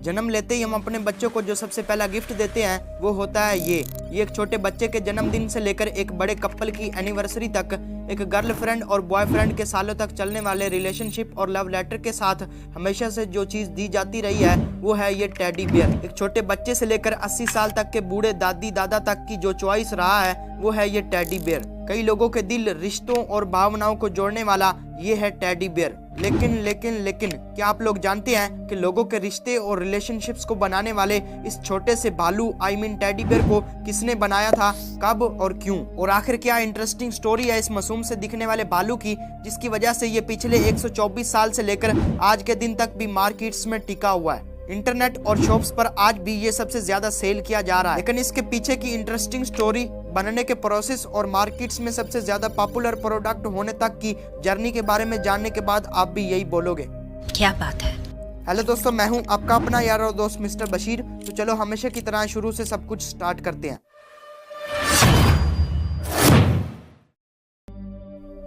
जन्म लेते ही हम अपने बच्चों को जो सबसे पहला गिफ्ट देते हैं वो होता है ये एक छोटे बच्चे के जन्मदिन से लेकर एक बड़े कपल की एनिवर्सरी तक, एक गर्लफ्रेंड और बॉयफ्रेंड के सालों तक चलने वाले रिलेशनशिप और लव लेटर के साथ हमेशा से जो चीज दी जाती रही है वो है ये टेडी बियर। एक छोटे बच्चे से लेकर 80 साल तक के बूढ़े दादी दादा तक की जो चॉइस रहा है वो है ये टेडी बियर। कई लोगों के दिल, रिश्तों और भावनाओं को जोड़ने वाला ये है टेडी बियर। लेकिन क्या आप लोग जानते हैं कि लोगों के रिश्ते और रिलेशनशिप्स को बनाने वाले इस छोटे से भालू टेडी बियर को किसने बनाया था, कब और क्यों? और आखिर क्या इंटरेस्टिंग स्टोरी है इस मासूम से दिखने वाले भालू की, जिसकी वजह से ये पिछले 124 साल से लेकर आज के दिन तक भी मार्केट्स में टिका हुआ है। इंटरनेट और शॉप्स पर आज भी ये सबसे ज्यादा सेल किया जा रहा है। लेकिन इसके पीछे की इंटरेस्टिंग स्टोरी, बनने के प्रोसेस और मार्केट्स में सबसे ज्यादा पॉपुलर प्रोडक्ट होने तक की जर्नी के बारे में जानने के बाद आप भी यही बोलोगे, क्या बात है। हेलो दोस्तों, मैं हूं आपका अपना यार और दोस्त मिस्टर बशीर। तो चलो हमेशा की तरह शुरू से सब कुछ स्टार्ट करते हैं।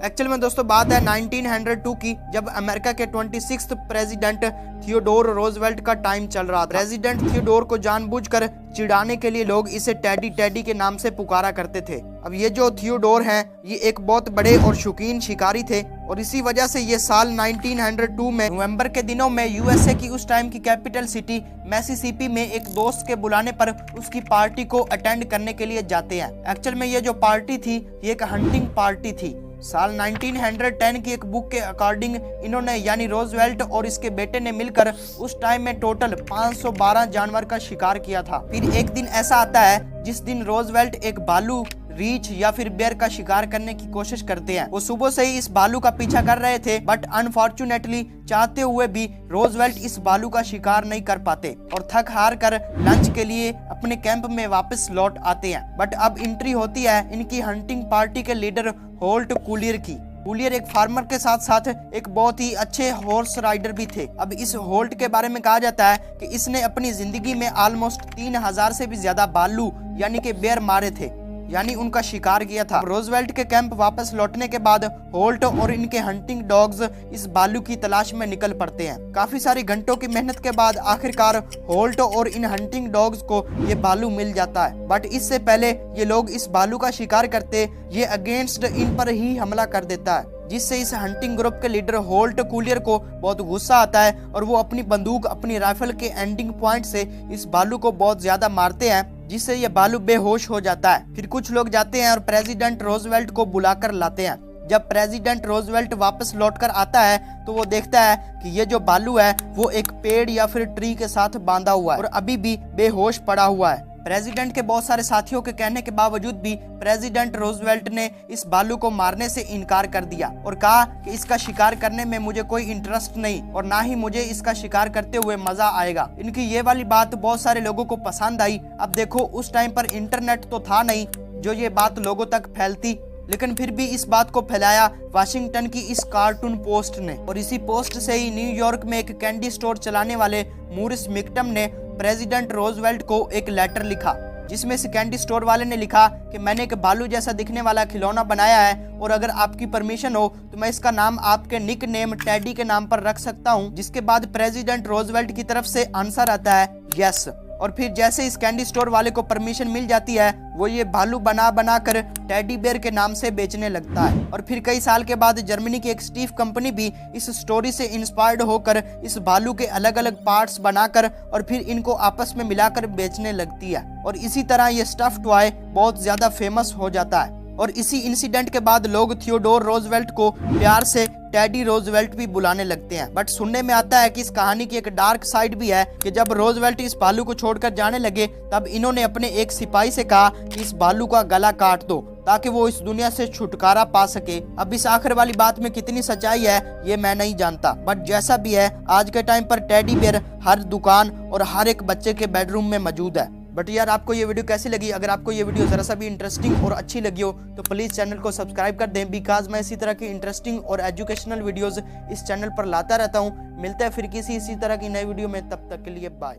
एक्चुअल में दोस्तों बात है 1902 की, जब अमेरिका के 26th प्रेसिडेंट थियोडोर रोजवेल्ट का टाइम चल रहा था। प्रेसिडेंट थियोडोर को जानबूझकर चिढ़ाने के लिए लोग इसे टेडी के नाम से पुकारा करते थे। अब ये जो थियोडोर हैं ये एक बहुत बड़े और शौकीन शिकारी थे और इसी वजह से ये साल 1902 में नवंबर के दिनों में यूएसए की उस टाइम की कैपिटल सिटी मिसिसिपी में एक दोस्त के बुलाने पर उसकी पार्टी को अटेंड करने के लिए जाते हैं। एक्चुअल में ये जो पार्टी थी ये एक हंटिंग पार्टी थी। साल 1910 की एक बुक के अकॉर्डिंग इन्होंने यानी रोजवेल्ट और इसके बेटे ने मिलकर उस टाइम में टोटल 512 जानवर का शिकार किया था। फिर एक दिन ऐसा आता है जिस दिन रोजवेल्ट एक भालू, रीछ या फिर बेयर का शिकार करने की कोशिश करते हैं। वो सुबह से ही इस भालू का पीछा कर रहे थे, बट अनफॉर्चुनेटली चाहते हुए भी रोजवेल्ट इस भालू का शिकार नहीं कर पाते और थक हार कर लंच के लिए अपने कैंप में वापस लौट आते हैं। बट अब एंट्री होती है इनकी हंटिंग पार्टी के लीडर होल्ट कूलियर की। कूलियर एक फार्मर के साथ साथ एक बहुत ही अच्छे हॉर्स राइडर भी थे। अब इस होल्ट के बारे में कहा जाता है कि इसने अपनी जिंदगी में ऑलमोस्ट 3000 से भी ज्यादा भालू यानी कि बेयर मारे थे, यानी उनका शिकार किया था। रोजवेल्ट के कैंप वापस लौटने के बाद होल्ट और इनके हंटिंग डॉग्स इस भालू की तलाश में निकल पड़ते हैं। काफी सारी घंटों की मेहनत के बाद आखिरकार होल्ट और इन हंटिंग डॉग्स को ये भालू मिल जाता है। बट इससे पहले ये लोग इस भालू का शिकार करते, ये अगेंस्ट इन पर ही हमला कर देता है, जिससे इस हंटिंग ग्रुप के लीडर होल्ट कूलियर को बहुत गुस्सा आता है और वो अपनी बंदूक, अपनी राइफल के एंडिंग पॉइंट से इस भालू को बहुत ज्यादा मारते हैं, जिससे ये भालू बेहोश हो जाता है। फिर कुछ लोग जाते हैं और प्रेसिडेंट रोजवेल्ट को बुलाकर लाते हैं। जब प्रेसिडेंट रोजवेल्ट वापस लौटकर आता है तो वो देखता है कि ये जो भालू है वो एक पेड़ या फिर ट्री के साथ बांधा हुआ है और अभी भी बेहोश पड़ा हुआ है। प्रेसिडेंट के बहुत सारे साथियों के कहने के बावजूद भी प्रेसिडेंट रोजवेल्ट ने इस भालू को मारने से इनकार कर दिया और कहा कि इसका शिकार करने में मुझे कोई इंटरेस्ट नहीं और ना ही मुझे इसका शिकार करते हुए मजा आएगा। इनकी ये वाली बात बहुत सारे लोगों को पसंद आई। अब देखो उस टाइम पर इंटरनेट तो था नहीं जो ये बात लोगों तक फैलती, लेकिन फिर भी इस बात को फैलाया वाशिंगटन की इस कार्टून पोस्ट ने और इसी पोस्ट से ही न्यूयॉर्क में एक कैंडी स्टोर चलाने वाले मूरिस मिक्टम ने प्रेसिडेंट रोजवेल्ट को एक लेटर लिखा, जिसमें से कैंडी स्टोर वाले ने लिखा कि मैंने एक भालू जैसा दिखने वाला खिलौना बनाया है और अगर आपकी परमिशन हो तो मैं इसका नाम आपके निक नेम टेडी के नाम पर रख सकता हूं। जिसके बाद प्रेसिडेंट रोजवेल्ट की तरफ से आंसर आता है यस। और फिर जैसे इस कैंडी स्टोर वाले को परमिशन मिल जाती है वो ये भालू बना कर टेडी बेयर के नाम से बेचने लगता है। और फिर कई साल के बाद जर्मनी की एक स्टीफ कंपनी भी इस स्टोरी से इंस्पायर्ड होकर इस भालू के अलग अलग पार्ट्स बनाकर और फिर इनको आपस में मिलाकर बेचने लगती है और इसी तरह ये स्टफ टॉय बहुत ज्यादा फेमस हो जाता है। और इसी इंसिडेंट के बाद लोग थियोडोर रोजवेल्ट को प्यार से टेडी रोजवेल्ट भी बुलाने लगते हैं। बट सुनने में आता है कि इस कहानी की एक डार्क साइड भी है कि जब रोजवेल्ट इस भालू को छोड़कर जाने लगे तब इन्होंने अपने एक सिपाही से कहा कि इस भालू का गला काट दो ताकि वो इस दुनिया से छुटकारा पा सके। अब इस आखिर वाली बात में कितनी सच्चाई है ये मैं नहीं जानता, बट जैसा भी है आज के टाइम पर टेडी बियर हर दुकान और हर एक बच्चे के बेडरूम में मौजूद है। बट यार आपको ये वीडियो कैसी लगी? अगर आपको ये वीडियो जरा सा भी इंटरेस्टिंग और अच्छी लगी हो तो प्लीज चैनल को सब्सक्राइब कर दें, बिकॉज मैं इसी तरह की इंटरेस्टिंग और एजुकेशनल वीडियोस इस चैनल पर लाता रहता हूँ। मिलते हैं फिर किसी इसी तरह की नई वीडियो में, तब तक के लिए बाय।